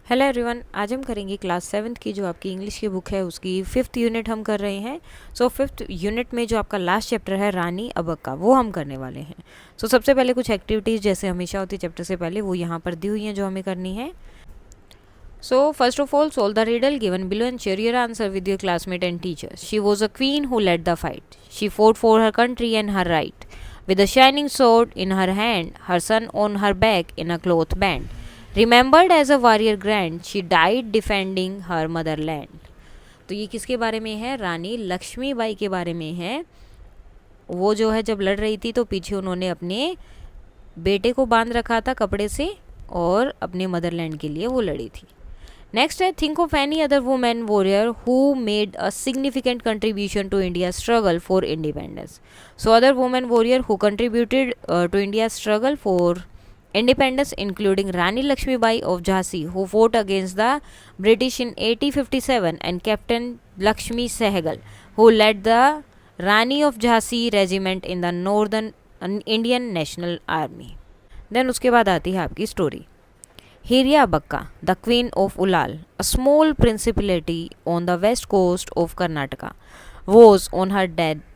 Hello everyone, आज हम करेंगे क्लास 7th की जो आपकी इंग्लिश की बुक है उसकी 5th यूनिट हम कर रहे हैं। सो 5th यूनिट में जो आपका लास्ट चैप्टर है रानी अबक का, वो हम करने वाले हैं। सबसे पहले कुछ एक्टिविटीज़ जैसे हमेशा होती है चैप्टर से पहले, वो यहाँ पर दी हुई हैं जो हमें करनी है। First of all, solve the riddle given below and share your answer with your classmate and teacher. She was a queen who led the fight, she fought for her country and her right, with a shining sword in her hand, her son on her back in a cloth band. Remembered as a warrior grand, she died defending her motherland. तो ये किसके बारे में है? रानी लक्ष्मीबाई के बारे में है। वो जो है जब लड़ रही थी तो पीछे उन्होंने अपने बेटे को बांध रखा था कपड़े से और अपने मदरलैंड के लिए वो लड़ी थी। नेक्स्ट है, think of any other women warrior who made a significant contribution to India struggle for independence. So other women warrior who contributed to India struggle for independence including Rani Lakshmibai of Jhansi who fought against the British in 1857 and Captain Lakshmi Sehgal who led the Rani of Jhansi regiment in the Northern Indian National Army. Then उसके बाद आती है आपकी story. Hiria Bakka, the queen of Ulal, a small principality on the west coast of Karnataka, was on her dead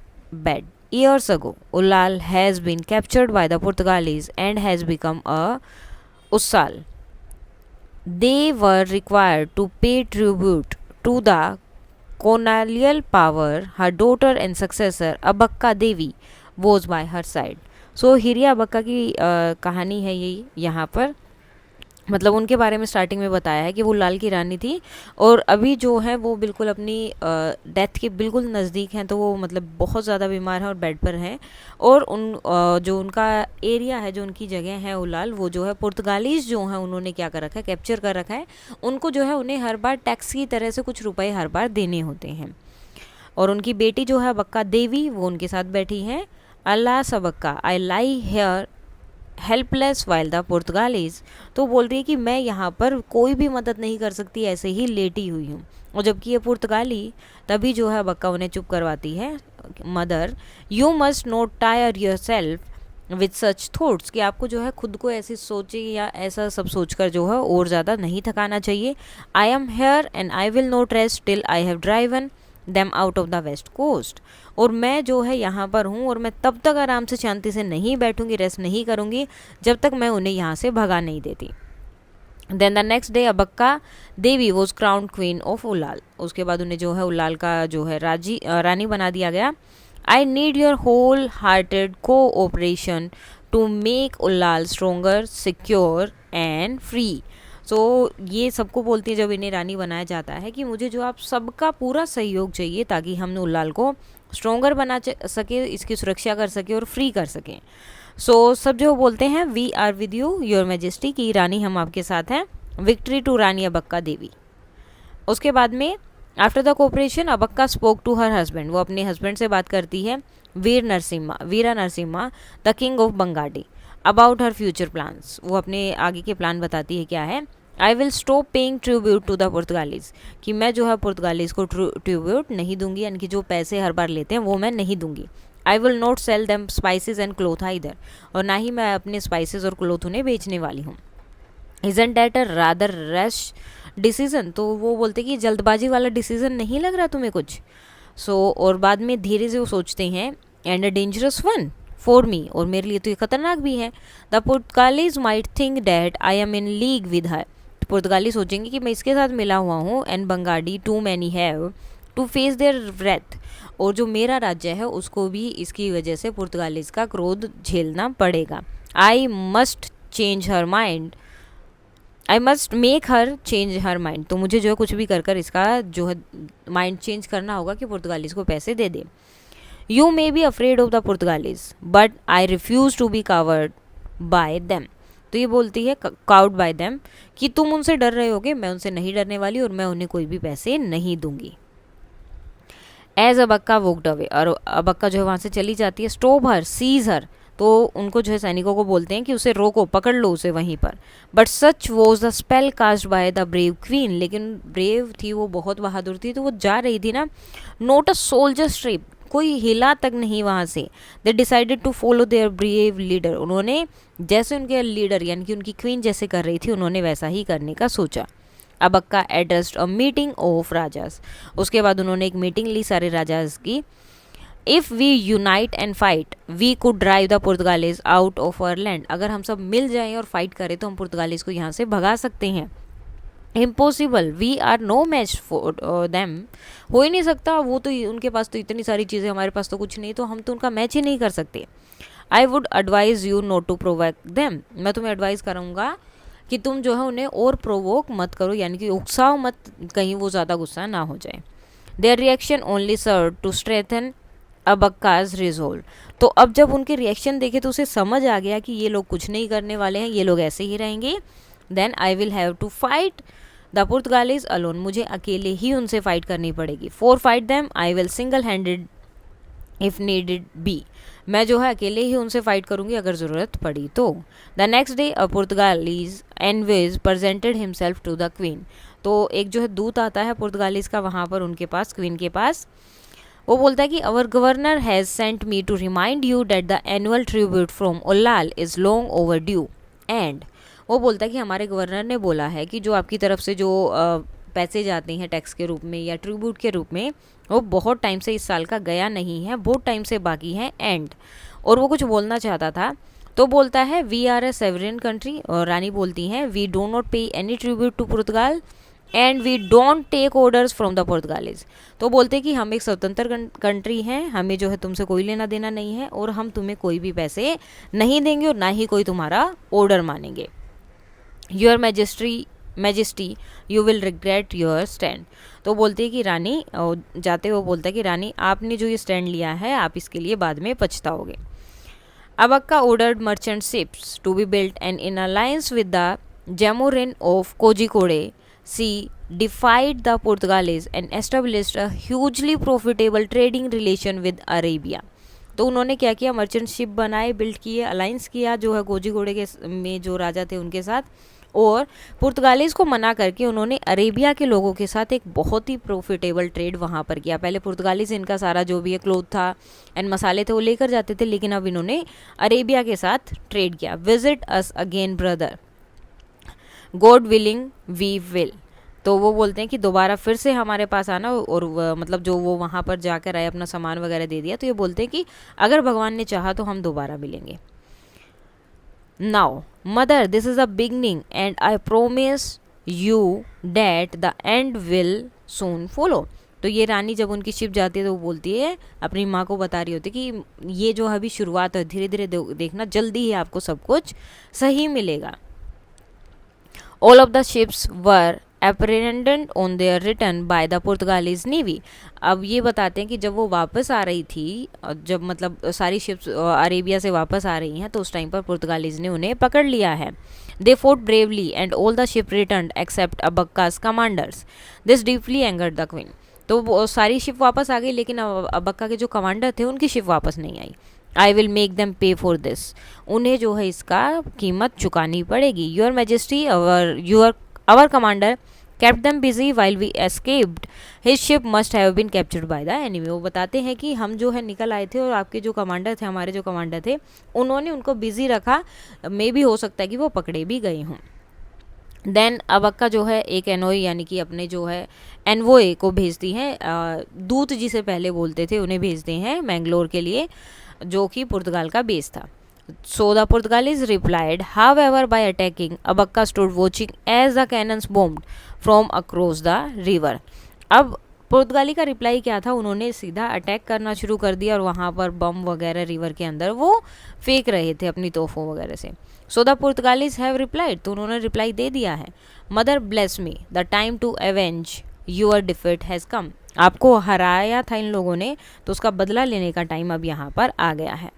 bed. Years ago, Ulal has been captured by the Portuguese and has become a Ussal. They were required to pay tribute to the colonial power. Her daughter and successor, Abakka Devi, was by her side. So, Hiriya बक्का की कहानी है ये यहाँ पर। मतलब उनके बारे में स्टार्टिंग में बताया है कि वो लाल की रानी थी और अभी जो है वो बिल्कुल अपनी डेथ के बिल्कुल नज़दीक हैं। तो वो मतलब बहुत ज़्यादा बीमार हैं और बेड पर हैं। और जो उनका एरिया है, जो उनकी जगह है उलाल, वो जो है पुर्तगालीज़ जो हैं उन्होंने क्या कर रखा है, कैप्चर कर रखा है। उनको जो है उन्हें हर बार टैक्स की तरह से कुछ रुपए हर बार देने होते हैं। और उनकी बेटी जो है बक्का देवी, वो उनके साथ बैठी हैं। अल्लाह सबक्का, आई लाई hair helpless while the Portuguese. तो बोल रही है कि मैं यहाँ पर कोई भी मदद नहीं कर सकती, ऐसे ही लेटी हुई हूँ। और जबकि ये पुर्तगाली, तभी जो है बक्का उन्हें चुप करवाती है। Mother, you must not tyre your self with such thoughts, कि आपको जो है खुद को ऐसी सोचे या ऐसा सब सोचकर जो है और ज़्यादा नहीं थकाना चाहिए। I am here and I will not rest till I have driven them out of the west coast. और मैं जो है यहाँ पर हूँ और मैं तब तक आराम से शांति से नहीं बैठूंगी, रेस्ट नहीं करूँगी जब तक मैं उन्हें यहाँ से भगा नहीं देती। Then the next day Abbakka Devi was crowned queen of Ullal. उसके बाद उन्हें जो है उलाल का जो है रानी बना दिया गया। I need your whole hearted cooperation to make Ullal stronger, secure and free. ये सबको बोलती है जब इन्हें रानी बनाया जाता है कि मुझे जो आप सबका पूरा सहयोग चाहिए ताकि हम उलाल को स्ट्रोंगर बना सके, इसकी सुरक्षा कर सके और फ्री कर सकें। सब जो बोलते हैं we are with you your majesty, की रानी हम आपके साथ हैं। Victory to Rani Abbakka Devi. उसके बाद में after the cooperation Abbakka spoke to her husband, वो अपने हस्बैंड से बात करती है। Veera Narasimha the king of Bangadi about her future plans, वो अपने आगे के प्लान बताती है। क्या है? I will stop paying tribute to the Portuguese, कि मैं जो है पुर्तगालीज को ट्रिब्यूट नहीं दूंगी, यानी कि जो पैसे हर बार लेते हैं वो मैं नहीं दूंगी। आई will not sell them spices and cloth either, और ना ही मैं अपने स्पाइसेस और क्लोथ उन्हें बेचने वाली हूँ। Isn't that a rather rush decision, तो वो बोलते कि जल्दबाजी वाला डिसीजन नहीं लग रहा तुम्हें कुछ। और बाद में धीरे से वो सोचते हैं and a dangerous one for me, और मेरे लिए तो ये खतरनाक भी है। The Portuguese might think that I am in league with her, पुर्तगाली सोचेंगे कि मैं इसके साथ मिला हुआ हूँ। And Bangadi too many have to face their wrath, और जो मेरा राज्य है उसको भी इसकी वजह से पुर्तगालीज का क्रोध झेलना पड़ेगा। I must change her mind, I must make her change her mind, तो मुझे जो है कुछ भी कर इसका जो है माइंड चेंज करना होगा कि पुर्तगालीज को पैसे दे दे। You may be afraid of the Portuguese but I refuse to be coward by them, तो ये बोलती है काउड बाय देम, कि तुम उनसे डर रहे होगे, मैं उनसे नहीं डरने वाली और मैं उन्हें कोई भी पैसे नहीं दूंगी। एज अबक्का वॉकड अवे, और अबक्का जो है वहाँ से चली जाती है। स्टॉप हर, सीज हर, तो उनको जो है सैनिकों को बोलते हैं कि उसे रोको, पकड़ लो उसे वहीं पर। But such was the spell cast by the brave queen, लेकिन ब्रेव थी वो, बहुत बहादुर थी, तो वो जा रही थी ना। नोट अ सोल्जर स्ट्रिप, कोई हिला तक नहीं वहाँ से। They decided to follow their brave leader, उन्होंने जैसे उनके लीडर यानी कि उनकी क्वीन जैसे कर रही थी उन्होंने वैसा ही करने का सोचा। Abbakka addressed a meeting of rajas. उसके बाद उन्होंने एक मीटिंग ली सारे राजास की। If we unite and fight we could drive the Portuguese out of our land. अगर हम सब मिल जाएं और फाइट करें तो हम पुर्तगालीज को यहाँ से भगा सकते हैं। Impossible, we are no match for them. हो ही नहीं सकता, वो तो उनके पास तो इतनी सारी चीज़ें, हमारे पास तो कुछ नहीं, तो हम तो उनका मैच ही नहीं कर सकते। I would advise you not to provoke them. मैं तुम्हें एडवाइस करूँगा कि तुम जो है उन्हें और प्रोवोक मत करो, यानी कि उकसाओ मत, कहीं वो ज़्यादा गुस्सा ना हो जाए। Their reaction only serve to strengthen Abbakka's resolve. तो अब जब उनके रिएक्शन देखे तो उसे समझ आ गया कि ये लोग कुछ नहीं करने वाले हैं, ये लोग ऐसे ही रहेंगे। Then I will have to fight the Portuguese alone. मुझे अकेले ही उनसे फाइट करनी पड़ेगी। For fight them I will single handed if needed be. मैं जो है अकेले ही उनसे फाइट करूंगी अगर ज़रूरत पड़ी तो। The next day a Portuguese envoys presented himself to the queen. तो एक जो है दूत आता है पुर्तगालीज का वहाँ पर उनके पास, क्वीन के पास। वो बोलता है कि our governor has sent me to remind you that the annual tribute from Ullal is long overdue. And वो बोलता है कि हमारे गवर्नर ने बोला है कि जो आपकी तरफ से जो पैसे जाते हैं टैक्स के रूप में या ट्रिब्यूट के रूप में, वो बहुत टाइम से इस साल का गया नहीं है, बहुत टाइम से बाकी है। एंड और वो कुछ बोलना चाहता था तो बोलता है we are a sovereign country. और रानी बोलती हैं we do not pay any tribute to Portugal and we don't take orders from the Portuguese. तो बोलते कि हम एक स्वतंत्र कंट्री हैं, हमें जो है तुमसे कोई लेना देना नहीं है और हम तुम्हें कोई भी पैसे नहीं देंगे और ना ही कोई तुम्हारा ऑर्डर मानेंगे। Your majesty you will regret your stand. तो बोलते हैं कि रानी, जाते हुए बोलता है कि रानी आपने जो ये स्टैंड लिया है आप इसके लिए बाद में पछताओगे। Abbakka ordered merchant ships to be built and in alliance with the Jamorin of Kozhikode, she defied the Portuguese and established a hugely profitable trading relation with Arabia। तो उन्होंने क्या किया, मर्चेंट शिप बनाए, बिल्ड किए, अलाइंस किया जो है कोझिकोडे के में जो राजा थे उनके साथ, और पुर्तगालीज को मना करके उन्होंने अरेबिया के लोगों के साथ एक बहुत ही प्रॉफिटेबल ट्रेड वहाँ पर किया। पहले पुर्तगालीज इनका सारा जो भी है क्लोथ था एंड मसाले थे वो लेकर जाते थे, लेकिन अब इन्होंने अरेबिया के साथ ट्रेड किया। Visit us again brother, God willing we will. तो वो बोलते हैं कि दोबारा फिर से हमारे पास आना, और मतलब जो वो वहाँ पर जाकर आए अपना सामान वगैरह दे दिया, तो ये बोलते हैं कि अगर भगवान ने चाहा तो हम दोबारा मिलेंगे। Now mother this is a beginning and I promise you that the end will soon follow. तो ये रानी जब उनकी शिप जाती है तो वो बोलती है, अपनी माँ को बता रही होती है कि ये जो अभी शुरुआत है, धीरे धीरे देखना, जल्दी ही आपको सब कुछ सही मिलेगा। All of the ships were apprehended on their return by the Portuguese Navy। अब ये बताते हैं कि जब वो वापस आ रही थी, जब मतलब सारी शिप्स अरेबिया से वापस आ रही हैं, तो उस टाइम पर पुर्तगालीज ने उन्हें पकड़ लिया है। They fought bravely and all the ship returned except Abbakka's commanders. This deeply angered the queen. तो सारी शिप वापस आ गई, लेकिन अबक्का के जो कमांडर थे उनकी शिप वापस नहीं आई। आई विल मेक देम पे फॉर दिस। उन्हें जो है इसका कीमत चुकानी पड़ेगी। Your majesty our commander kept them busy while we escaped, his ship must have been captured by the enemy। वो बताते हैं कि हम जो है निकल आए थे और आपके जो कमांडर थे, हमारे जो कमांडर थे, उन्होंने उनको बिजी रखा, मे भी हो सकता है कि वो पकड़े भी गए हों। देन अबक्का जो है एक एनोई यानी कि अपने जो है एनवोए को भेजती हैं, दूत जिसे पहले बोलते थे उन्हें भेजते हैं मैंगलोर के लिए, जो कि पुर्तगाल का बेस था। So the Portuguese replied, however, by attacking. Abakka stood watching as the cannons bombed from across the river। अब पुर्तगाली का रिप्लाई क्या था, उन्होंने सीधा अटैक करना शुरू कर दिया और वहाँ पर बम वगैरह रिवर के अंदर वो फेंक रहे थे अपनी तोपों वगैरह से। So the Portuguese have replied, तो उन्होंने रिप्लाई दे दिया है, mother bless me, the time to avenge your defeat has come. आपको हराया था इन लोगों ने, तो उसका बदला लेने का टाइम अब यहाँ पर आ गया है।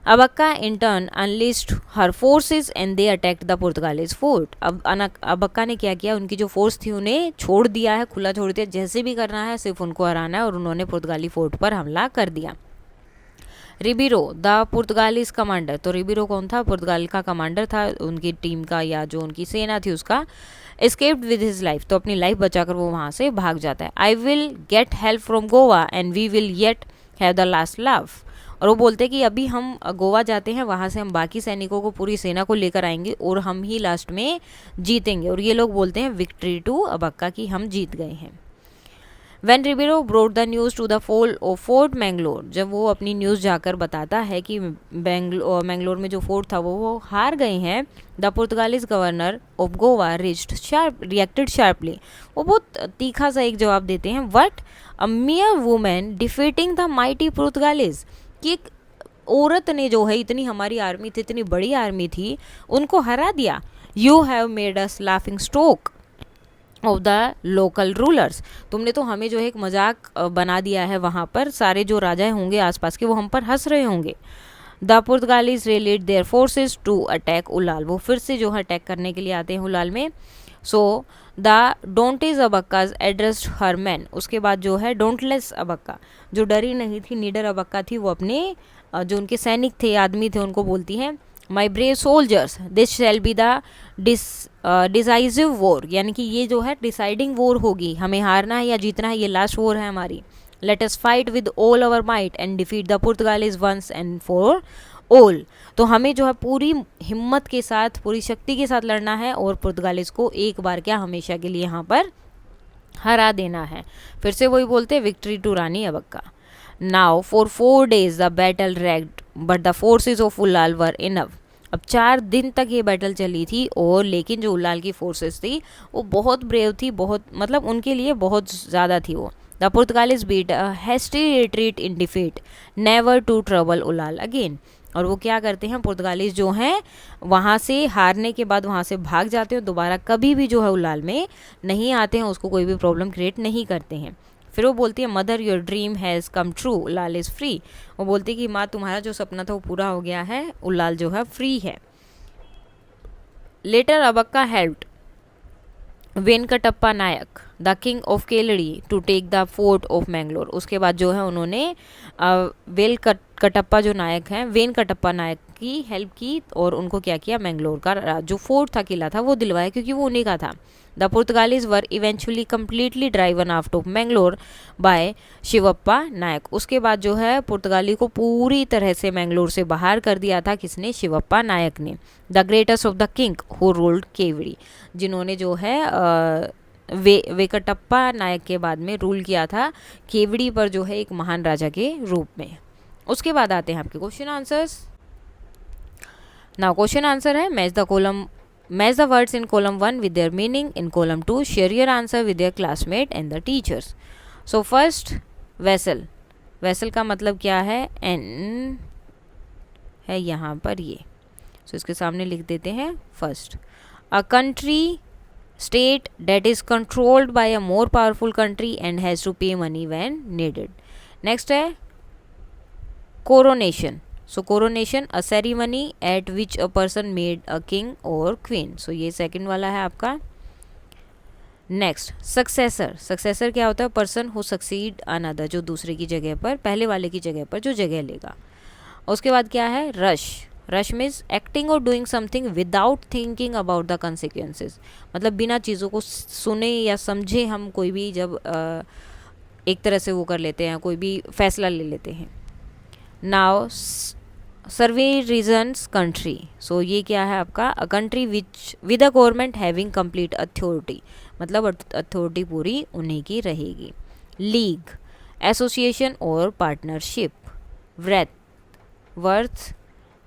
Abbakka in turn unleashed her forces and they attacked the Portuguese fort। अब अबक्का ने क्या किया, उनकी जो फोर्स थी उन्हें छोड़ दिया है, खुला छोड़ दिया, जैसे भी करना है सिर्फ उनको हराना है, और उन्होंने पुर्तगाली फोर्ट पर हमला कर दिया। रिबिरो द पुर्तगालीज कमांडर, तो रिबिरो कौन था, पुर्तगाल का कमांडर था उनकी टीम का या जो उनकी सेना थी उसका। एस्केप्ड विद हिज लाइफ, तो अपनी लाइफ बचाकर वो वहाँ से भाग जाता है। I will get help from Goa and we will yet have the last laugh. और वो बोलते हैं कि अभी हम गोवा जाते हैं, वहाँ से हम बाकी सैनिकों को, पूरी सेना को लेकर आएंगे और हम ही लास्ट में जीतेंगे। और ये लोग बोलते हैं विक्ट्री टू अबक्का, कि हम जीत गए हैं। When Ribeiro brought the news to the fall of Fort Mangalore, जब वो अपनी न्यूज़ जाकर बताता है कि मैंगलोर में जो फोर्ट था वो हार गए हैं, the Portuguese governor of Goa reacted sharply, वो बहुत तीखा सा एक जवाब देते हैं, what, a mere women defeating the mighty Portuguese, कि एक औरत ने जो है, इतनी हमारी आर्मी थी, इतनी बड़ी आर्मी थी, उनको हरा दिया। You have made us laughing stock of the local rulers, तुमने तो हमें जो है एक मजाक बना दिया है, वहाँ पर सारे जो राजाएं होंगे आसपास के वो हम पर हंस रहे होंगे। The Portuguese rallied their forces to attack Ullal, वो फिर से जो है अटैक करने के लिए आते हैं उलाल में। So the dauntless Abbakka's addressed her men, उसके बाद जो है डोंटलेस अबक्का, जो डरी नहीं थी, निडर अबक्का थी, वो अपने जो उनके सैनिक थे, आदमी थे, उनको बोलती हैं, my brave soldiers this shall be the decisive war, यानी कि ये जो है डिसाइडिंग वॉर होगी, हमें हारना है या जीतना है, ये लास्ट वॉर है हमारी। Let us fight with all our might and defeat the Portuguese once and for all, तो हमें जो है पूरी हिम्मत के साथ, पूरी शक्ति के साथ लड़ना है और पुर्तगालीज को एक बार क्या हमेशा के लिए यहाँ पर हरा देना है। फिर से वही बोलते हैं, victory to Rani Abbakka. Now for 4 days the battle raged but the forces of Ullal were enough, अब 4 दिन तक ये बैटल चली थी, और लेकिन जो उलाल की फोर्सेस थी वो बहुत ब्रेव थी, बहुत मतलब उनके लिए बहुत ज़्यादा थी वो। The Portuguese beat a hasty retreat in defeat never to trouble Ullal again, और वो क्या करते हैं, पुर्तगालीज जो हैं वहाँ से हारने के बाद वहाँ से भाग जाते हैं, दोबारा कभी भी जो है उलाल में नहीं आते हैं, उसको कोई भी प्रॉब्लम क्रिएट नहीं करते हैं। फिर वो बोलती है, mother your dream has come true, Ullal is free, वो बोलती है कि माँ तुम्हारा जो सपना था वो पूरा हो गया है, उलाल जो है फ्री है। Later Abbakka helped Venkatappa Nayaka the king of Keladi to take the fort of Mangalore, उसके बाद जो है उन्होंने वेंकटप्पा जो नायक हैं, वेंकटप्पा नायक की हेल्प की और उनको क्या किया, मैंगलोर का जो फोर्ट था, किला था, वो दिलवाया, क्योंकि वो उन्हीं का था। The Portuguese were eventually completely driven out of Mangalore by Shivappa Nayaka, उसके बाद जो है पुर्तगाली को पूरी तरह से मैंगलोर से बाहर कर दिया था, किसने, शिवप्पा नायक ने। The greatest of the king who ruled Keladi, जिन्होंने जो है वेंकटप्पा नायक के बाद में रूल किया था केवड़ी पर, जो है एक महान राजा के रूप में। उसके बाद आते हैं आपके question answers. Now question answer है, match the words in column 1 with their meaning in column 2, share your answer with their classmate and the teachers. So first, vessel, vessel का मतलब क्या है, एन है यहाँ पर ये, सो इसके सामने लिख देते हैं first. A country state that is controlled by a more powerful country and has to pay money when needed. Next है coronation, so coronation a ceremony at which a person made a king और queen, so ये second वाला है आपका। Next successor, successor क्या होता है, person who succeed another, जो दूसरे की जगह पर, पहले वाले की जगह पर जो जगह लेगा। उसके बाद क्या है, रश, रश मीन्स एक्टिंग और doing something without thinking about the consequences, मतलब बिना चीज़ों को सुने या समझे हम कोई भी जब एक तरह से वो कर लेते हैं, कोई भी फैसला ले लेते हैं। नाउ सर्वे रीजन्स कंट्री, सो ये क्या है आपका, a country which with a government having complete authority, मतलब अथॉरिटी पूरी उन्हीं की रहेगी। लीग, एसोसिएशन और पार्टनरशिप। वर्थ,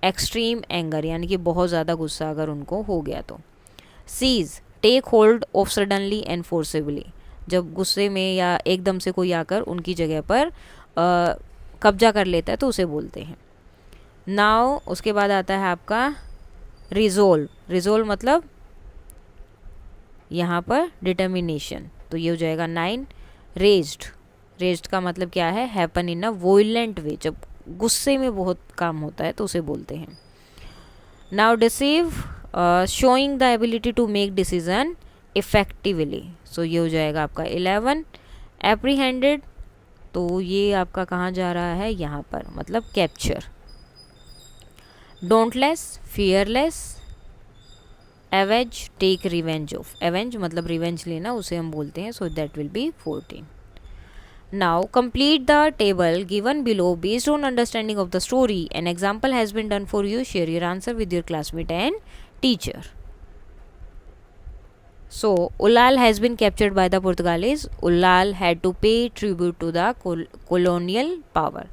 एक्सट्रीम एंगर, यानी कि बहुत ज़्यादा गुस्सा अगर उनको हो गया तो। Seize, take hold of suddenly and forcibly, जब गुस्से में या एकदम से कोई आकर उनकी जगह पर कब्जा कर लेता है तो उसे बोलते हैं। नाउ उसके बाद आता है आपका रिजोल्व, रिजोल्व मतलब यहाँ पर डिटर्मिनेशन, तो ये हो जाएगा 9। रेज्ड, रेज्ड का मतलब क्या है, हैपन इन अ वोलेंट वे, जब गुस्से में बहुत काम होता है तो उसे बोलते हैं। Now decisive, showing the ability to make decision effectively, so ये हो जाएगा आपका 11। एप्रीहेंडेड, तो ये आपका कहाँ जा रहा है, यहाँ पर, मतलब capture. Dauntless, fearless. Avenge, take revenge of, avenge मतलब रिवेंज लेना, उसे हम बोलते हैं, so that will be 14। Now complete the table given below based on understanding of the story. An example has been done for you. Share your answer with your classmate and teacher. So Ulal has been captured by the Portuguese. Ulal had to pay tribute to the colonial power.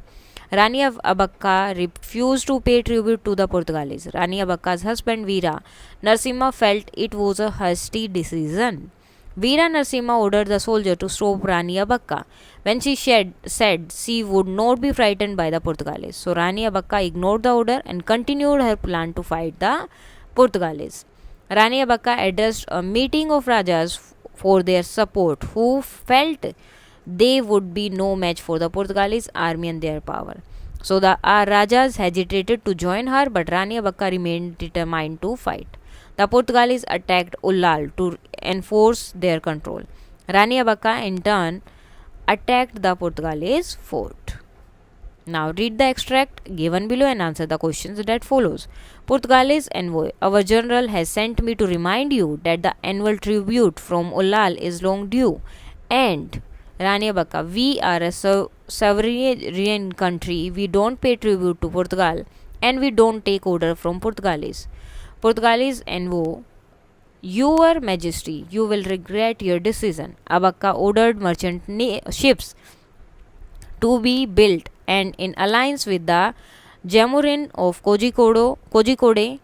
Rani Abakka refused to pay tribute to the Portuguese. Rani Abakka's husband Veera Narasimha felt it was a hasty decision. Veera Narasimha ordered the soldier to stop Rani Abakka when she said she would not be frightened by the Portuguese. So Rani Abakka ignored the order and continued her plan to fight the Portuguese. Rani Abakka addressed a meeting of Rajas for their support, who felt they would be no match for the Portuguese army and their power. So the Rajas hesitated to join her, but Rani Abakka remained determined to fight. The Portuguese attacked Ullal to enforce their control. Rani Abakka in turn attacked the Portuguese fort. Now read the extract given below and answer the questions that follows. Portuguese envoy, our general has sent me to remind you that the annual tribute from Ullal is long due. And Rani Abakka, we are a sovereign country. We don't pay tribute to Portugal and we don't take order from Portuguese. Portuguese envoy, your Majesty, you will regret your decision. Abakka ordered merchant ships to be built and in alliance with the Jamorin of Kozhikode,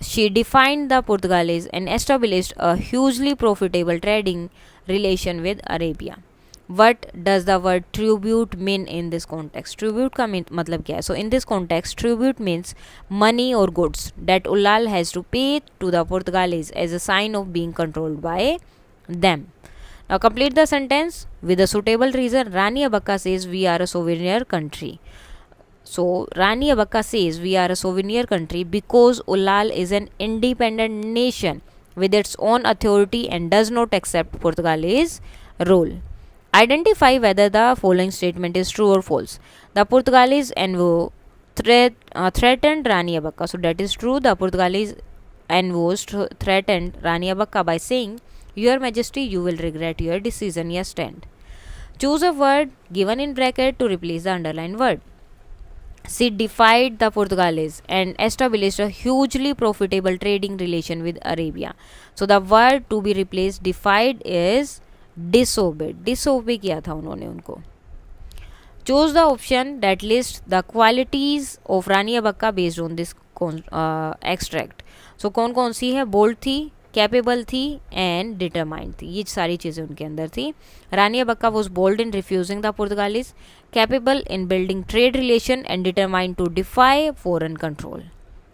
she defined the Portuguese and established a hugely profitable trading relation with Arabia. What does the word tribute mean in this context? Tribute का मतलब क्या है? So in this context, tribute means money or goods that Ullal has to pay to the Portuguese as a sign of being controlled by them. Now complete the sentence with a suitable reason. Rani Abakka says we are a sovereign country. So Rani Abakka says we are a sovereign country because Ullal is an independent nation with its own authority and does not accept Portuguese rule. Identify whether the following statement is true or false. The Portuguese envoy threatened Rani Abakka. So that is true. The Portuguese envoy threatened Rani Abakka by saying, Your Majesty, you will regret your decision. Yes, stand. Choose a word given in bracket to replace the underlined word. She defied the Portuguese and established a hugely profitable trading relation with Arabia. So the word to be replaced defied is disobeyed. Disobey किया था उन्होंने उनको. Choose the option that lists the qualities of Rani Abakka based on this extract. So कौन कौन सी है? Bold थी, capable थी and determined थी. ये सारी चीज़ें उनके अंदर थी. Rani Abbakka was bold in refusing the Portuguese, capable in building trade relation and determined to defy foreign control.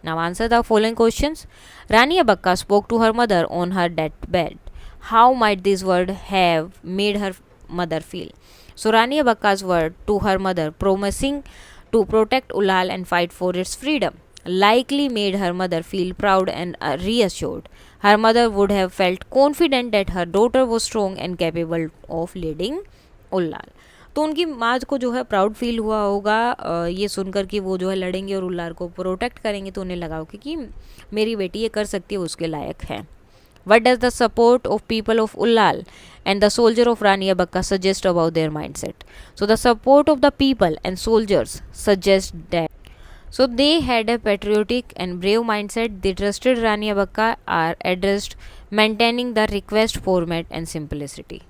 Now answer the following questions. Rani Abbakka spoke to her mother on her death bed. How might this word have made her mother feel? So Rani Abakka's word to her mother promising to protect Ullal and fight for its freedom likely made her mother feel proud and reassured. Her mother would have felt confident that her daughter was strong and capable of leading Ullal. तो उनकी माँ को जो है proud feel हुआ होगा ये सुनकर कि वो जो है लड़ेंगे और उल्लाल को प्रोटेक्ट करेंगे, तो उन्हें लगा होगा कि मेरी बेटी ये कर सकती है, उसके लायक है. What does the support of people of Ullal and the soldier of Rani Abakka suggest about their mindset? So the support of the people and soldiers suggests that so they had a patriotic and brave mindset. They trusted Rani Abakka are addressed maintaining the request format and simplicity.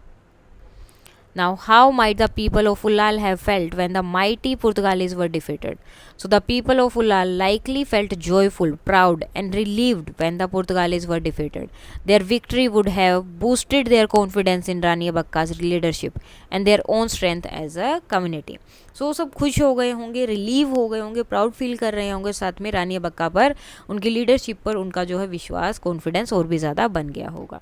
Now, how might the people of Ullal have felt when the mighty Portuguese were defeated? So, the people of Ullal likely felt joyful, proud, and relieved when the Portuguese were defeated. Their victory would have boosted their confidence in Rani Abakka's leadership and their own strength as a community. So, सब खुश हो गए होंगे, relieve हो गए होंगे, proud feel कर रहे होंगे, साथ में रानी अबक्का पर, उनकी लीडरशिप पर उनका जो है विश्वास, कॉन्फिडेंस और भी ज़्यादा बन गया होगा.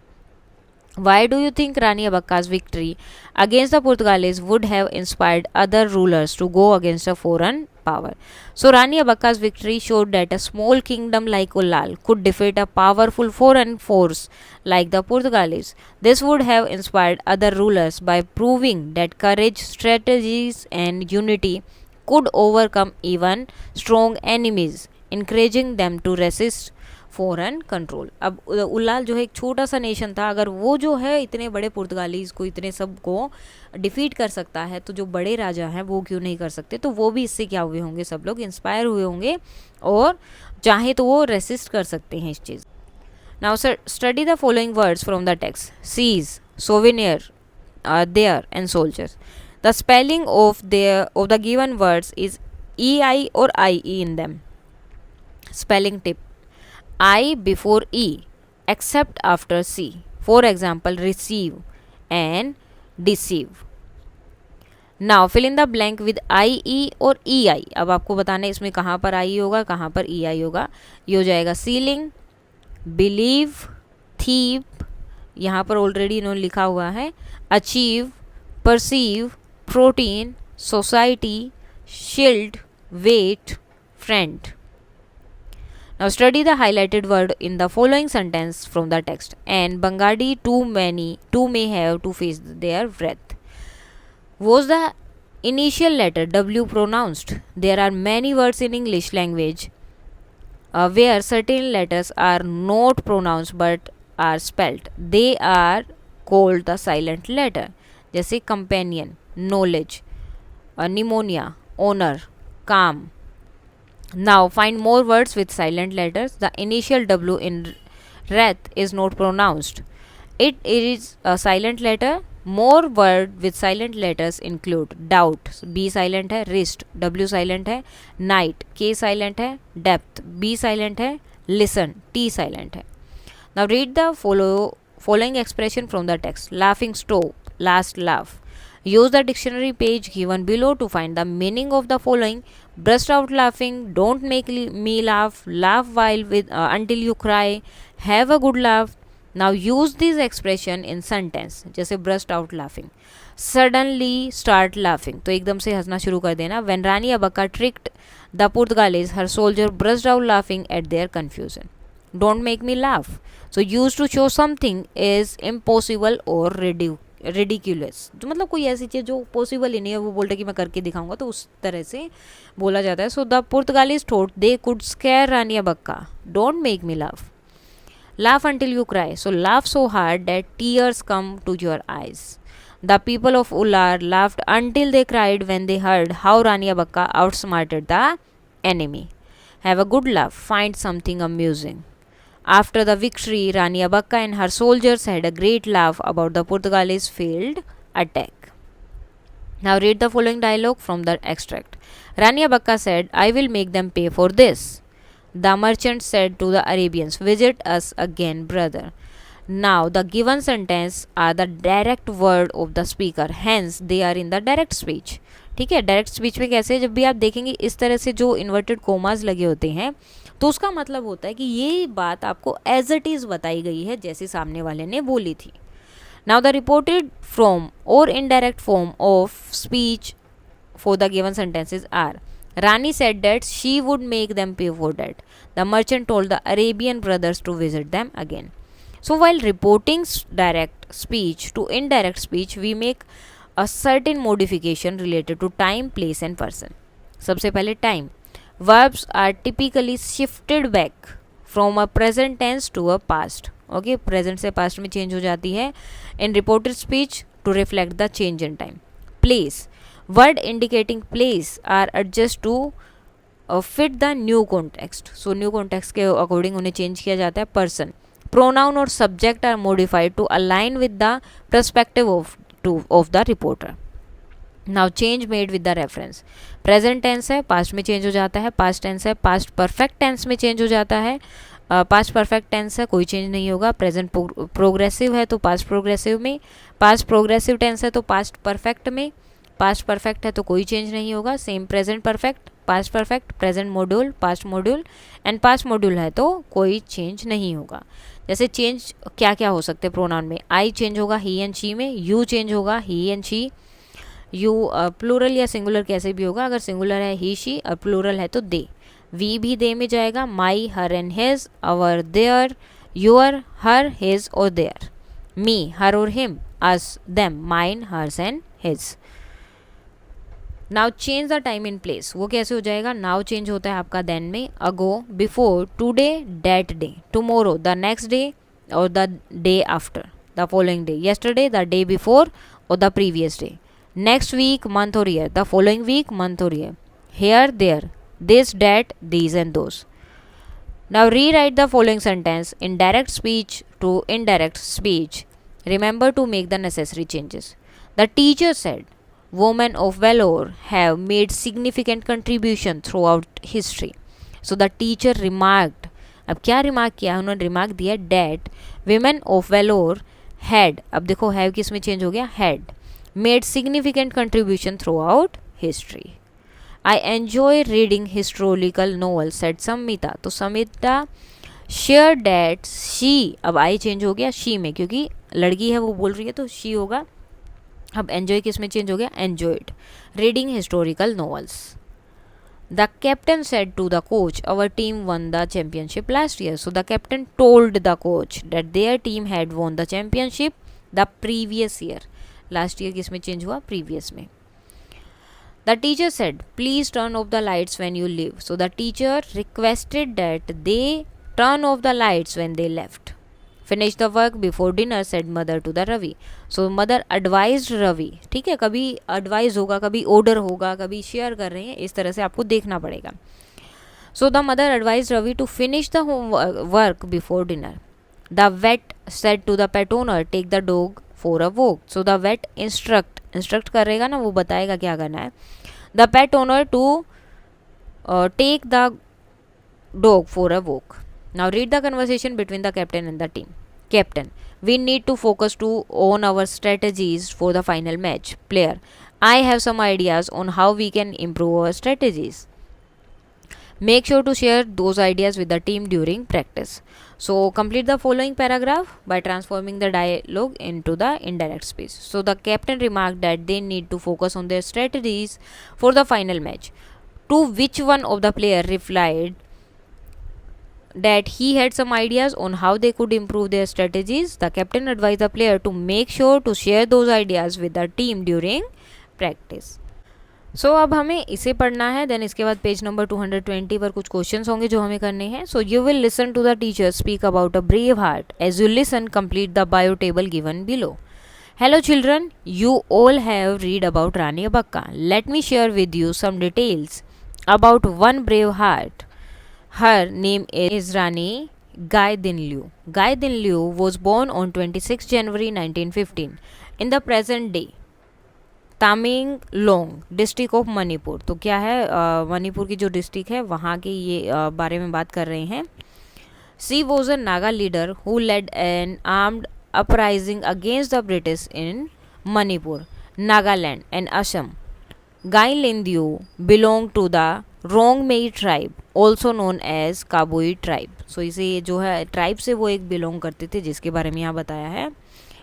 Why do you think Rani Abakka's victory against the Portuguese would have inspired other rulers to go against a foreign power? So Rani Abakka's victory showed that a small kingdom like Ullal could defeat a powerful foreign force like the Portuguese. This would have inspired other rulers by proving that courage, strategies and unity could overcome even strong enemies, encouraging them to resist foreign control. अब उलाल जो है एक छोटा सा nation था, अगर वो जो है इतने बड़े पुर्तगालीज को, इतने सब को डिफीट कर सकता है, तो जो बड़े राजा हैं वो क्यों नहीं कर सकते। तो वो भी इससे क्या हुए होंगे, सब लोग इंस्पायर हुए होंगे और चाहे तो वो रेसिस्ट कर सकते हैं इस चीज़। Now sir study the following words from the text, seize, souvenir, their and soldiers. The spelling of the given words is EI or IE in them. Spelling tip: I before E except after C. For example, receive and deceive. Now fill in the blank with IE or EI. अब आपको बताना है इसमें कहाँ पर IE होगा, कहाँ पर EI होगा। ये हो जाएगा सीलिंग, बिलीव, थीप, यहाँ पर ऑलरेडी इन्होंने लिखा हुआ है, achieve, perceive, protein, society, shield, wait, friend. Now study the highlighted word in the following sentence from the text. And Bangadi too may have to face their wrath. Was the initial letter W pronounced? There are many words in English language where certain letters are not pronounced but are spelt. They are called the silent letter. जैसे companion, knowledge, pneumonia, honor, calm. Now find more words with silent letters. The initial W in wrath is not pronounced. It is a silent letter. More word with silent letters include doubt, B silent है, wrist, W silent है, night, K silent है, depth, B silent है, listen, T silent है. Now read the following expression from the text. Laughing stop, last laugh. Use the dictionary page given below to find the meaning of the following. Burst out laughing, don't make me laugh, laugh while until you cry, have a good laugh. Now use this expression in sentence. जैसे burst out laughing, suddenly start laughing, तो एकदम से हंसना शुरू कर देना. When Rani Abaka tricked the Portuguese, her soldier burst out laughing at their confusion. Don't make me laugh. So used to show something is impossible or ridiculous, तो मतलब कोई ऐसी चीज़ जो पॉसिबल ही नहीं है, वो बोलते कि मैं करके दिखाऊंगा, तो उस तरह से बोला जाता है. So the Portuguese thought they could scare Rani Abbakka. Don't make me laugh, laugh until you cry, so laugh so hard that tears come to your eyes. The people of Ullal laughed until they cried when they heard how Rani Abbakka outsmarted the enemy. Have a good laugh, find something amusing. After the victory, Rani Abakka and her soldiers had a great laugh about the Portuguese failed attack. Now read the following dialogue from the extract. Rani Abakka said, I will make them pay for this. The merchant said to the Arabians, visit us again, brother. Now the given sentence are the direct word of the speaker, hence they are in the direct speech. ठीक है, direct speech में कैसे, जब भी आप देखेंगे इस तरह से जो इन्वर्टेड कोमास लगे होते हैं, तो उसका मतलब होता है कि ये बात आपको एज इट इज़ बताई गई है जैसे सामने वाले ने बोली थी. नाउ द रिपोर्टेड फ्रॉम और indirect form of speech for the given sentences are. Rani said that she would make them pay for that. The merchant told the Arabian brothers to visit them again. So while reporting direct speech to indirect speech, we make a certain modification related to time, place and person. सबसे पहले time. Verbs are typically shifted back from a present tense to a past. Okay, present से past में change हो जाती है in reported speech to reflect the change in time. Place. Word indicating place are adjusted to fit the new context. So new context के according उन्हें change किया जाता है. Person. Pronoun और subject are modified to align with the perspective of the reporter. Now change made with the reference. Present tense है, past में change हो जाता है. पास्ट टेंस है, पास्ट परफेक्ट टेंस में चेंज हो जाता है. पास्ट परफेक्ट टेंस है, कोई चेंज नहीं होगा. प्रेजेंट प्रोग्रेसिव है तो पास्ट प्रोग्रेसिव में. पास्ट प्रोग्रेसिव टेंस है तो पास्ट परफेक्ट में. पास्ट परफेक्ट है तो कोई चेंज नहीं होगा. Same present perfect, past perfect, present module, past module and past module है तो कोई चेंज नहीं होगा. जैसे चेंज क्या क्या हो सकते हैं प्रोनाउन में. आई चेंज होगा ही एंड शी में. यू चेंज होगा ही एंड शी. यू प्लूरल या सिंगुलर कैसे भी होगा. अगर सिंगुलर है ही शी और प्लूरल है तो दे. वी भी दे में जाएगा. My, her and his. Our, their. Your, her, his और देयर. मी, हर और him. Us, them. Mine, hers and his. Now change the time in place, वो कैसे हो जाएगा, नाउ चेंज होता है आपका देन में, ago, before, today, that day, tomorrow, the next day और the day after, the following day, yesterday, the day before और the previous day, next week, month और year, the following week, month और year, here, there, this, that, these and those. Now rewrite the following sentence in direct speech to indirect speech. Remember to make the necessary changes. The teacher said, women of valor have made significant contribution throughout history. So the teacher remarked, अब क्या remark किया, उन्होंने remark दिया that women of valor had, अब देखो have किस में change हो गया, had made significant contribution throughout history. I enjoy reading historical novels, said Samita. तो समिता shared that she, अब I चेंज हो गया she में, क्योंकि लड़की है वो बोल रही है तो she होगा. अब enjoy किस में चेंज हो गया, enjoyed reading historical novels. The captain said to the coach, our team won the championship last year. So the captain told the coach that their team had won the championship the previous year. Last year किस में change हुआ, previous में. The teacher said, please turn off the lights when you leave. So the teacher requested that they turn off the lights when they left. Finish the work before dinner, said mother to the Ravi. So mother advised Ravi. ठीक है, कभी advise होगा, कभी order होगा, कभी share कर रहे हैं, इस तरह से आपको देखना पड़ेगा. So the mother advised Ravi to finish the work before dinner. The vet said to the pet owner, take the dog for a walk. So the vet instruct करेगा ना, वो बताएगा क्या करना है. The pet owner to take the dog for a walk. Now read the conversation between the captain and the team. Captain, we need to focus on our strategies for the final match. Player, I have some ideas on how we can improve our strategies. Make sure to share those ideas with the team during practice. So complete the following paragraph by transforming the dialogue into the indirect speech. So the captain remarked that they need to focus on their strategies for the final match. To which one of the player replied that he had some ideas on how they could improve their strategies. The captain advised the player to make sure to share those ideas with the team during practice. सो अब हमें इसे पढ़ना है, then इसके बाद page number 220 पर कुछ questions होंगे जो हमें करने हैं. So you will listen to the teacher speak about a brave heart. As you listen complete the bio table given below. Hello children, you all have read about Rani Abakka. Let me share with you some details about one brave heart. Her name is Rani Gai Din Liu. Gai Din Liu was born on 26 January 1915 in the present day Tamenglong district of Manipur. तो क्या है, मणिपुर की जो district है वहाँ के ये बारे में बात कर रहे हैं. She was a Naga leader who led an armed uprising against the British in Manipur, Nagaland and Assam. Gaidinliu belong to the Rongmei tribe also known as Kabui tribe. So इसे जो है ट्राइब से वो एक बिलोंग करते थे जिसके बारे में यहाँ बताया है.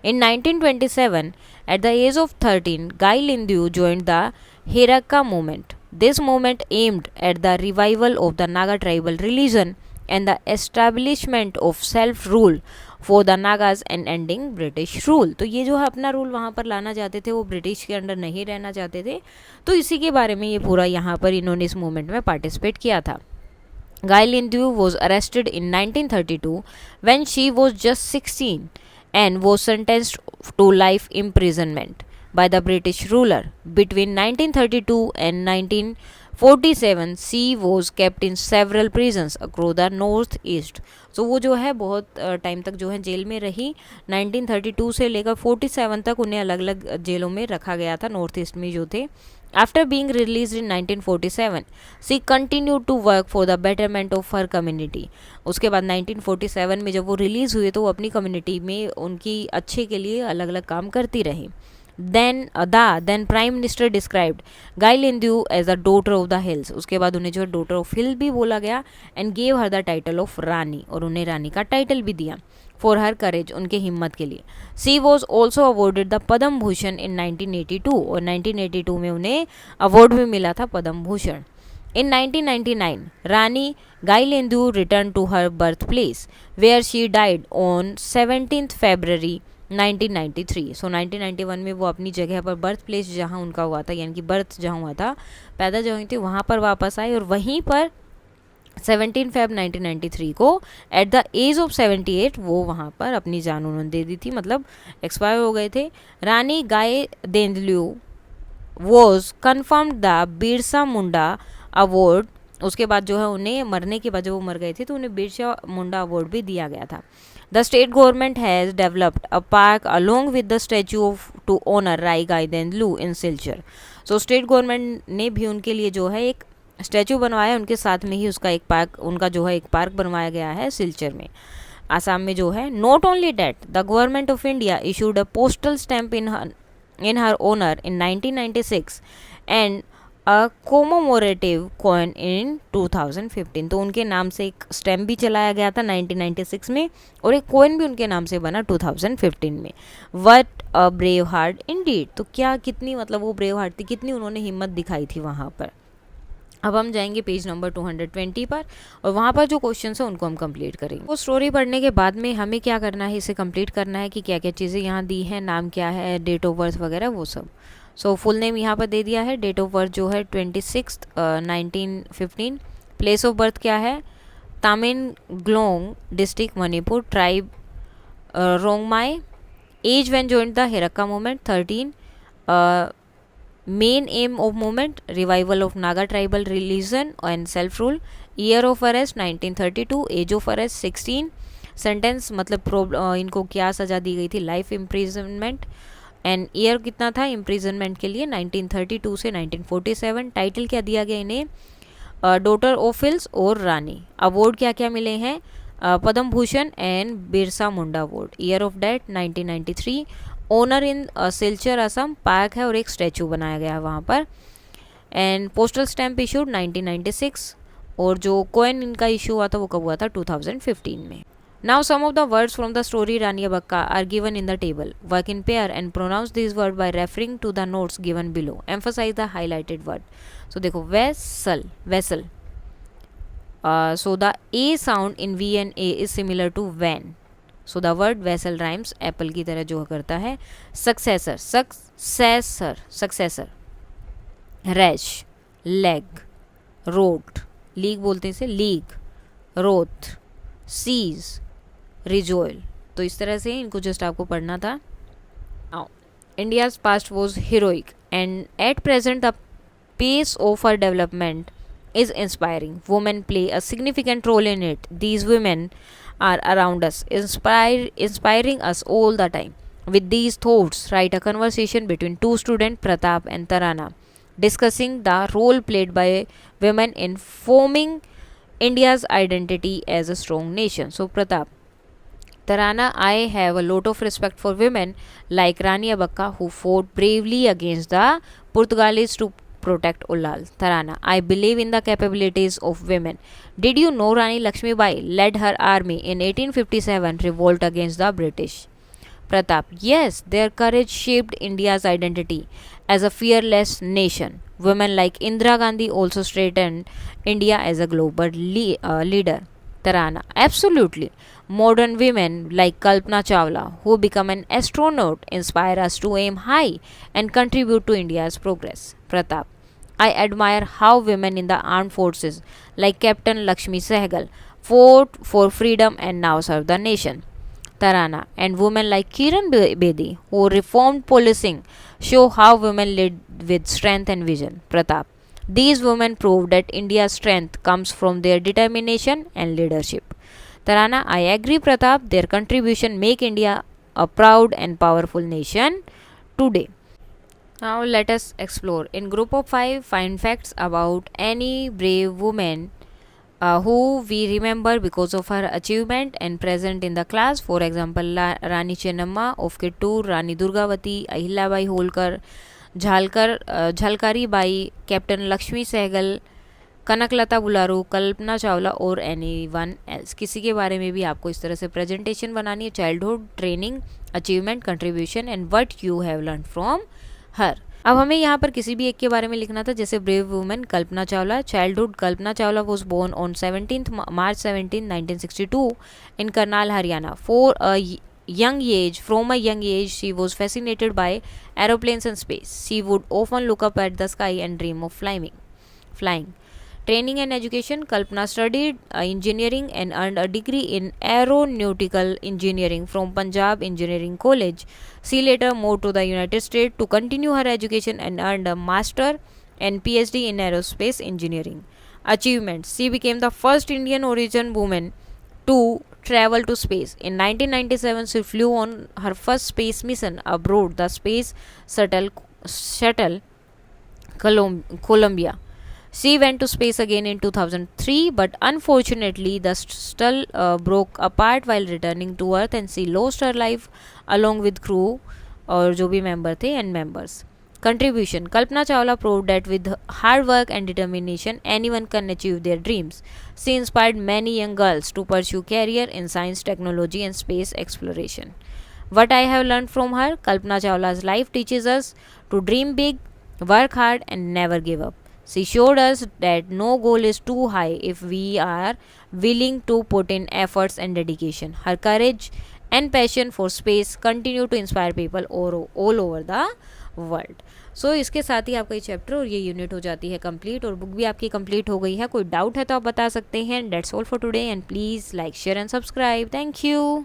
In 1927, at the age of 13, Gai Lindiu joined the Hirakka movement. This movement aimed at the revival of the Naga tribal religion and the establishment of self-rule for the Nagas and ending British rule. तो ये जो है अपना rule वहाँ पर लाना चाहते थे, वो ब्रिटिश के अंडर नहीं रहना चाहते थे. तो इसी के बारे में ये पूरा यहाँ पर इन्होंने इस मूवमेंट में पार्टिसिपेट किया था. Gai Lindiu was arrested in 1932 when she was just 16. And was sentenced to life imprisonment by the British ruler. Between 1932 and 1947, she was kept in several prisons across the north east. So वो जो है बहुत time तक जो है jail में रही. 1932 से लेकर 47 तक उन्हें अलग अलग जेलों में रखा गया था, नॉर्थ ईस्ट में जो थे. After being released in 1947, she continued to work for the betterment of her community. उसके बाद 1947 में जब वो रिलीज़ हुए तो वो अपनी कम्युनिटी में उनकी अच्छे के लिए अलग अलग काम करती रही. Then Prime Minister described Gai Lindiu as a daughter of the hills. उसके बाद उन्हें जो है daughter of hill भी बोला गया and gave her the title of रानी, और उन्हें रानी का टाइटल भी दिया for her courage, उनके हिम्मत के लिए. She was also awarded the Padma Bhushan in 1982, और 1982 में उन्हें अवार्ड भी मिला था Padma Bhushan. In 1999, Rani Gai Lindiu returned to her birthplace, where she died on 17th February 1993। सो 1991 में वो अपनी जगह पर बर्थ प्लेस जहाँ उनका हुआ था, यानी कि बर्थ जहाँ हुआ था, पैदा जहाँ हुई थी, वहाँ पर वापस आए और वहीं पर 17 फेब 1993 को एट द एज ऑफ 78 वो वहाँ पर अपनी जान उन्होंने दे दी थी, मतलब एक्सपायर हो गए थे। Rani Gaidinliu was confirmed the Birsa Munda award. उसके बाद जो है उन्हें मरने के बाद, जब वो मर गए थे तो उन्हें बिरसा मुंडा अवार्ड भी दिया गया था। The state government has developed a park along with the statue of to honour Rani Gaidinliu in Silchar. सो स्टेट गवर्नमेंट ने भी उनके लिए जो है एक स्टैचू बनवाया, उनके साथ में ही उसका एक पार्क, उनका जो है एक पार्क बनवाया गया है सिल्चर में, आसाम में जो है। Not only that, the government of India issued a postal stamp in her honor in 1996 and a commemorative coin in 2015। तो उनके नाम से एक स्टैम्प भी चलाया गया था 1996 में और एक कॉइन भी उनके नाम से बना 2015 में। What a brave heart indeed। तो क्या, कितनी मतलब वो ब्रेव हार्ट थी, कितनी उन्होंने हिम्मत दिखाई थी वहाँ पर। अब हम जाएंगे पेज नंबर 220 पर और वहाँ पर जो क्वेश्चन है उनको हम कंप्लीट करेंगे। वो स्टोरी पढ़ने के बाद में हमें क्या करना है, इसे कंप्लीट करना है कि क्या क्या चीज़ें यहाँ दी हैं, नाम क्या है, डेट ऑफ बर्थ वगैरह वो सब। सो फुल नेम यहाँ पर दे दिया है, डेट ऑफ बर्थ जो है 26 1915, प्लेस ऑफ बर्थ क्या है, Tamenglong district Manipur, tribe Rongmei, age when joined the Heraka movement 13, main aim of movement revival of Naga tribal religion and self rule, year of arrest 1932, age of arrest 16, sentence मतलब इनको क्या सज़ा दी गई थी, लाइफ इम्प्रिजनमेंट, एंड ईयर कितना था इम्प्रिजनमेंट के लिए 1932 से 1947, टाइटल क्या दिया गया इन्हें, डॉटर ऑफ हिल्स और रानी, अवार्ड क्या क्या मिले हैं, Padma Bhushan and Birsa Munda award, year of death 1993, honour in Silchar Assam, park है और एक स्टैचू बनाया गया है वहाँ पर, एंड पोस्टल स्टैम्प इशूड 1996 और जो कॉइन इनका इशू हुआ था वो कब हुआ था 2015 में। Now some of the words from the story Rani Abbakka are given in the table, work in pair and pronounce this word by referring to the notes given below, emphasise the highlighted word. So देखो vessel, vessel, so the A sound in V and A is similar to van, so the word vessel rhymes apple की तरह जो करता है। Successor, successor, successor, rash, leg, road, league बोलते हैं इसे, league, Roth, seize, रिजोयल। तो इस तरह से इनको जस्ट आपको पढ़ना था। India's past was heroic and at present the pace of her development is inspiring. Women play a significant role in it. These women are around us, inspiring us all the time. With these thoughts, write a conversation between two students, Pratap and Tarana, discussing the role played by women in forming India's identity as a strong nation. So, Pratap, Tarana, I have a lot of respect for women like Rani Abakka who fought bravely against the Portuguese to protect Ullal. Tarana, I believe in the capabilities of women. Did you know Rani Lakshmibai led her army in 1857 revolt against the British? Pratap, yes, their courage shaped India's identity as a fearless nation. Women like Indira Gandhi also strengthened India as a global leader. Tarana, absolutely. Modern women like Kalpana Chawla, who become an astronaut, inspire us to aim high and contribute to India's progress. Pratap, I admire how women in the armed forces like Captain Lakshmi Sehgal fought for freedom and now serve the nation. Tarana, and women like Kiran Bedi, who reformed policing, show how women lead with strength and vision. Pratap, these women prove that India's strength comes from their determination and leadership. Tarana, I agree Pratap, their contribution make India a proud and powerful nation today. Now let us explore. In group of 5, find facts about any brave woman who we remember because of her achievement and present in the class. For example, Rani Chennamma of Kittur, Rani Durgavati, Ahilyabai Holkar, Jhalkari Bai, Captain Lakshmi Sehgal, Kanaklata Barua, Kalpana Chawla और any one else. किसी के बारे में भी आपको इस तरह से प्रेजेंटेशन बनानी है, childhood, training, achievement, contribution and what you have learn from her. अब हमें यहाँ पर किसी भी एक के बारे में लिखना था, जैसे brave women Kalpana Chawla. Childhood, Kalpana Chawla was born on March 17, 1962 in Karnal Haryana. For a from a young age, she was fascinated by aeroplanes and space. She would often look up at the sky and dream of flying. Training and education. Kalpana studied engineering and earned a degree in aeronautical engineering from Punjab Engineering College. She later moved to the United States to continue her education and earned a master and PhD in aerospace engineering. Achievements. She became the first Indian origin woman to travel to space. In 1997, she flew on her first space mission aboard the Space Shuttle Columbia. She went to space again in 2003, but unfortunately, the shuttle broke apart while returning to Earth and she lost her life along with crew और जो भी member थे and members. Contribution. Kalpana Chawla proved that with hard work and determination, anyone can achieve their dreams. She inspired many young girls to pursue career in science, technology, and space exploration. What I have learned from her, Kalpana Chawla's life teaches us to dream big, work hard, and never give up. She showed us that no goal is too high if we are willing to put in efforts and dedication. Her courage and passion for space continue to inspire people all over the world. So इसके साथ ही आपका ये chapter और ये unit हो जाती है complete और बुक भी आपकी कंप्लीट हो गई है. कोई डाउट है तो आप बता सकते हैं. That's all for today and please like share and subscribe. Thank you.